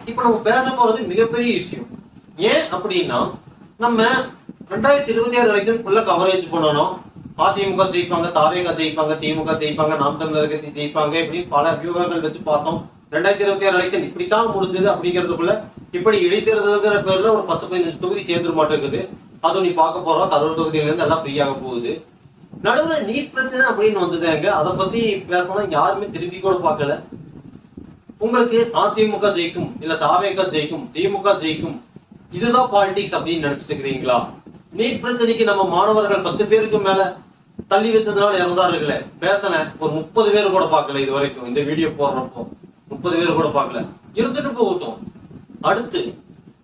இப்ப நம்ம பேச போறது மிகப்பெரிய இஷ்யூ. ஏன் அப்படின்னா, நம்ம 2026 எலெக்ஷன் ஃபுல்லா கவரேஜ் பண்ணணும். அதிமுக ஜெயிப்பாங்க, தாவேகா ஜெயிப்பாங்க, திமுக ஜெயிப்பாங்க, நாம் தமிழர் கட்சி ஜெயிப்பாங்க, இப்படி பல வியூகங்கள் வச்சு பார்த்தோம். 2026 எலெக்ஷன் இப்படித்தான் முடிஞ்சது அப்படிங்கிறதுக்குள்ள இப்படி இடைத்தேர்தல்ங்கிற பேர்ல ஒரு 10-15 தொகுதி சேர்ந்துட மாட்டேங்குது. அதுவும் நீ பார்க்க போறோம், கரூர் தொகுதியில இருந்து எல்லாம் ஃப்ரீயாக போகுது. நடுவுல நீட் பிரச்சனை அப்படின்னு வந்ததாங்க. அதை பத்தி பேசணும், யாருமே திரும்பி கூட பார்க்கல. உங்களுக்கு அதிமுக ஜெயிக்கும், இல்ல தாவேகா ஜெயிக்கும், திமுக ஜெயிக்கும், இதுதான் பாலிடிக்ஸ் அப்படின்னு நினைச்சிட்டு இருக்கிறீங்களா? நீட் பிரச்சனைக்கு நம்ம மாணவர்கள் 10 பேருக்கு மேல தள்ளி வச்சதுனால இறந்தார்களே, பேசின ஒரு 30 பேர் கூட பார்க்கல இது வரைக்கும். இந்த வீடியோ போடுறப்போ 30 பேர் கூட பார்க்கல. இருந்துட்டு போகட்டும். அடுத்து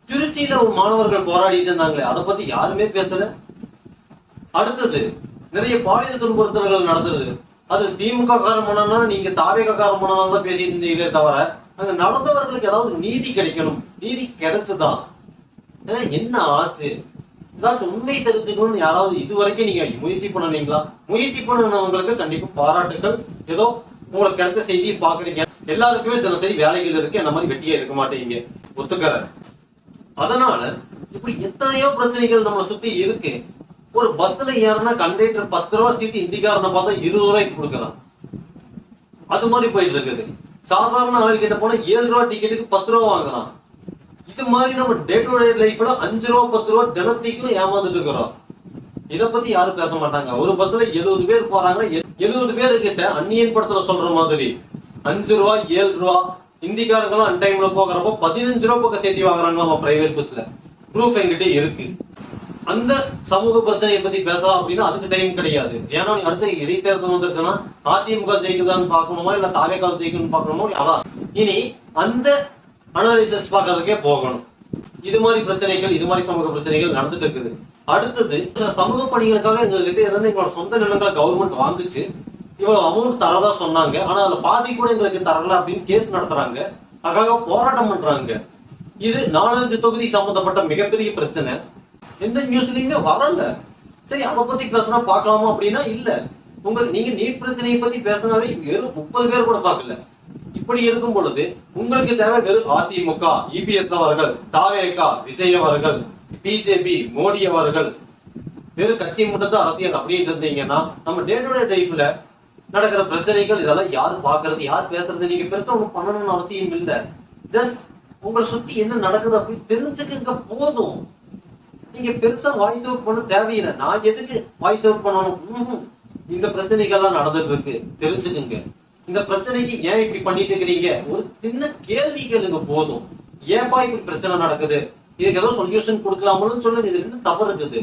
திருச்சியில ஒரு மாணவர்கள் போராடிட்டு இருந்தாங்களே, அதை பத்தி யாருமே பேசல. அடுத்தது நிறைய பாலியல் துன்புறுத்தல்கள் நடந்துருது. அது திமுக காரணமானா, நீங்க தாவேகா காரணமானா தான் பேசிட்டு இருந்தீங்களே தவிர, அங்க நடந்தவர்களுக்கு ஏதாவது நீதி கிடைக்கணும். நீதி கிடைச்சுதான். என்ன ஆச்சு? ஏதாச்சும் உண்மை தெரிஞ்சுக்கணும்னு யாராவது இது வரைக்கும் நீங்க முயற்சி பண்ணீங்களா? முயற்சி பண்ணவங்களுக்கு கண்டிப்பா பாராட்டுகள். ஏதோ உங்களுக்கு கிடைச்ச செய்தியை பாக்குறீங்க. எல்லாருக்குமே தினசரி வேலைகள் இருக்கு, என்ன மாதிரி வெட்டியே இருக்க மாட்டேங்க, ஒத்துக்கிறேன். அதனால இப்படி எத்தனையோ பிரச்சனைகள் நம்மளை சுத்தி இருக்கு. ஒரு பஸ்ல ஏறினா கண்டக்டர் 10 ரூபா சீட்டு இந்திக்காரனை பார்த்தா 20 ரூபாய்க்கு கொடுக்குறான். அது மாதிரி போயிட்டு இருக்குது. சாதாரண ஆள் கிட்ட போனா 7 ரூபா டிக்கெட்டுக்கு 10 ரூபா வாங்குறான். இது மாதிரி நம்ம டே டு டே லைஃப்ல 5 ரூபா 10 ரூபா தினத்திக்கும் ஏமாந்துட்டு இருக்கிறோம். இத பத்தி யாரும் பேச மாட்டாங்க. ஒரு பஸ்ல 70 பேர் போறாங்கன்னா 70 பேரு கிட்ட அந்நியன் படத்துல சொல்ற மாதிரி 5 ரூபா 7 ரூபா இந்திக்காரங்களும் அன் டைம்ல போகிறப்போ 15 ரூபா பக்கம் சேர்த்தி வாங்குறாங்க நம்ம பிரைவேட் பஸ்ல. ப்ரூஃப் என்கிட்ட இருக்கு. அந்த சமூக பிரச்சனையை பத்தி பேசலாம் அப்படின்னா அதுக்கு டைம் கிடையாது. ஏன்னா நீ அடுத்த இடைத்தேர்தல் வந்துருச்சுன்னா அதிமுக ஜெயிக்குதான்னு பாக்கணுமா, இல்ல தாவேகா ஜெயிக்கணும்னு பாக்கணுமோ, அதான் இனி அந்த அனாலிசிஸ் பாக்குறதுக்கே போகணும். இது மாதிரி பிரச்சனைகள், இது மாதிரி சமூக பிரச்சனைகள் நடந்துட்டு இருக்குது. அடுத்தது சமூக பணிகளுக்காக எங்ககிட்ட இருந்து எங்களோட சொந்த நிலங்களை கவர்மெண்ட் வாங்குச்சு. இவ்வளவு அமௌண்ட் தரதா சொன்னாங்க. ஆனா அதுல பாதி கூட எங்களுக்கு தரல அப்படின்னு கேஸ் நடத்துறாங்க. அதுக்காக போராட்டம் பண்றாங்க. இது 4 தொகுதி சம்பந்தப்பட்ட மிகப்பெரிய பிரச்சனை. எந்த நியூஸ்லயுமே வரல. சரி, அதை பத்தி பேசினா பாக்கலாமா அப்படின்னா இல்ல. நீங்க நீட் பிரச்சனையை பத்தி பேசினாவே வெறும் 30 பேர் கூட பாக்கல. இப்படி இருக்கும் பொழுது உங்களுக்கு தேவை வெறும் அதிமுக, இபிஎஸ் அவர்கள், தாவேகா, விஜய் அவர்கள், பிஜேபி, மோடி அவர்கள், வெறும் கட்சி மட்டும் அரசியல் அப்படின்னு இருந்தீங்கன்னா நம்ம டே டு டே லைஃப்ல நடக்கிற பிரச்சனைகள் இதெல்லாம் யாரு பாக்குறது, யார் பேசுறது? நீங்க பெருசா ஒண்ணு பண்ணணும்னு அவசியம் இல்ல. ஜஸ்ட் உங்களை சுத்தி என்ன நடக்குது அப்படின்னு தெரிஞ்சுக்க போதும். நீங்க பெருசா வாய்ஸ் அவுட் பண்ண தேவையில்லை. நான் எதுக்கு வாய்ஸ் அவுட் பண்ணணும்? இந்த பிரச்சனைகள்லாம் நடந்துட்டு இருக்கு, தெரிஞ்சுக்குங்க. இந்த பிரச்சனைக்கு ஏன் இப்படி பண்ணிட்டு இருக்கிறீங்க? ஒரு சின்ன கேள்வி கேளுங்க போதும். ஏன்பா இப்படி பிரச்சனை நடக்குது, இதுக்கு ஏதோ சொல்யூஷன் கொடுக்கலாம்னு சொல்லுங்க. இது என்ன தவறு இருக்குது?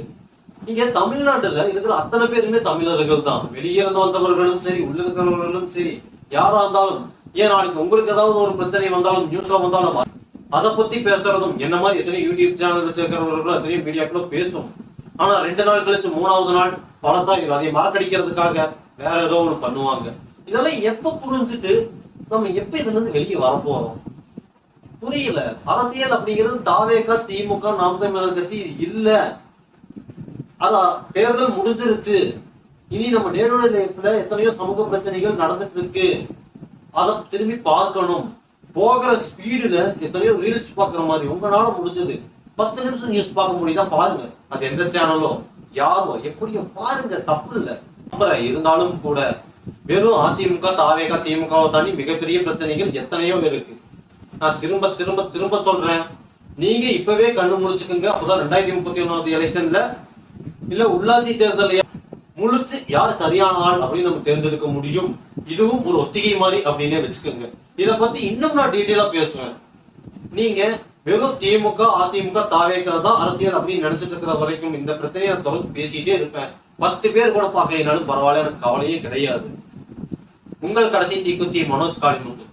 நீங்க தமிழ்நாட்டுல இருக்கிற அத்தனை பேருமே தமிழர்கள் தான். வெளியே இருந்து வந்தவர்களும் சரி, உள்ள இருக்கிறவர்களும் சரி, யாரா இருந்தாலும். ஏன் நாளைக்கு உங்களுக்கு ஏதாவது ஒரு பிரச்சனை வந்தாலும், நியூஸ்ல வந்தாலும் அதை பத்தி பேசுறதும் என்ன மாதிரி எத்தனை யூடியூப் சேனல் வச்சிருக்கிறவர்களும் எத்தனையோ மீடியாக்களும் பேசும். ஆனா 2 நாள் கழிச்சு 3வது நாள் பழசாகிடும். அதை மறக்கடிக்கிறதுக்காக வேற ஏதோ ஒண்ணு பண்ணுவாங்க. இதெல்லாம் எப்ப புரிஞ்சுட்டு நம்ம எப்ப இதுல இருந்து வெளியே வரப்போறோம்? புரியல. அரசியல் அப்படிங்கிறது தாவேகா, திமுக, நாம் தமிழர் கட்சி இது இல்ல. அதான் தேர்தல் முடிஞ்சிருச்சு. இனி நம்ம டே டு டே லைஃப்ல எத்தனையோ சமூக பிரச்சனைகள் நடந்துட்டு இருக்கு. அதை திரும்பி பார்க்கணும். போகிற ஸ்பீடுல எத்தனையோ ரீல்ஸ் பாக்குற மாதிரி உங்களால முடிஞ்சது 10 நிமிஷம் நியூஸ் பார்க்க முடியுதா பாருங்க. அது எந்த சேனலோ யாரோ எப்படியோ பாருங்க, தப்பு இல்ல. இருந்தாலும் கூட வெறும் அதிமுக, தாவேகா, திமுகவை தாண்டி மிகப்பெரிய பிரச்சனைகள் எத்தனையோ இருக்கு. நான் திரும்ப திரும்ப திரும்ப சொல்றேன், நீங்க இப்பவே கண்ணு முடிச்சுக்குங்க. அப்பதான் 2031 எலெக்ஷன்ல இல்ல உள்ளாட்சி தேர்தல் முழிச்சு யார் சரியான ஆள் அப்படின்னு நம்ம தேர்ந்தெடுக்க முடியும். இதுவும் ஒரு ஒத்திகை மாதிரி அப்படின்னே வச்சுக்கோங்க. இத பத்தி இன்னும் நான் டீட்டெயிலா பேசுவேன். நீங்க வெறும் திமுக, அதிமுக, தாவேகா தான் அரசியல் அப்படின்னு நினைச்சிட்டு இருக்கிற வரைக்கும் இந்த பிரச்சனையை நான் தொடர்ந்து பேசிட்டே இருப்பேன். 10 பேர் கூட பார்க்கலைனாலும் பரவாயில்ல, எனக்கு கவலையே கிடையாது. உங்கள் கடைசி தீக்குச்சி மனோஜ் காளிமுத்து.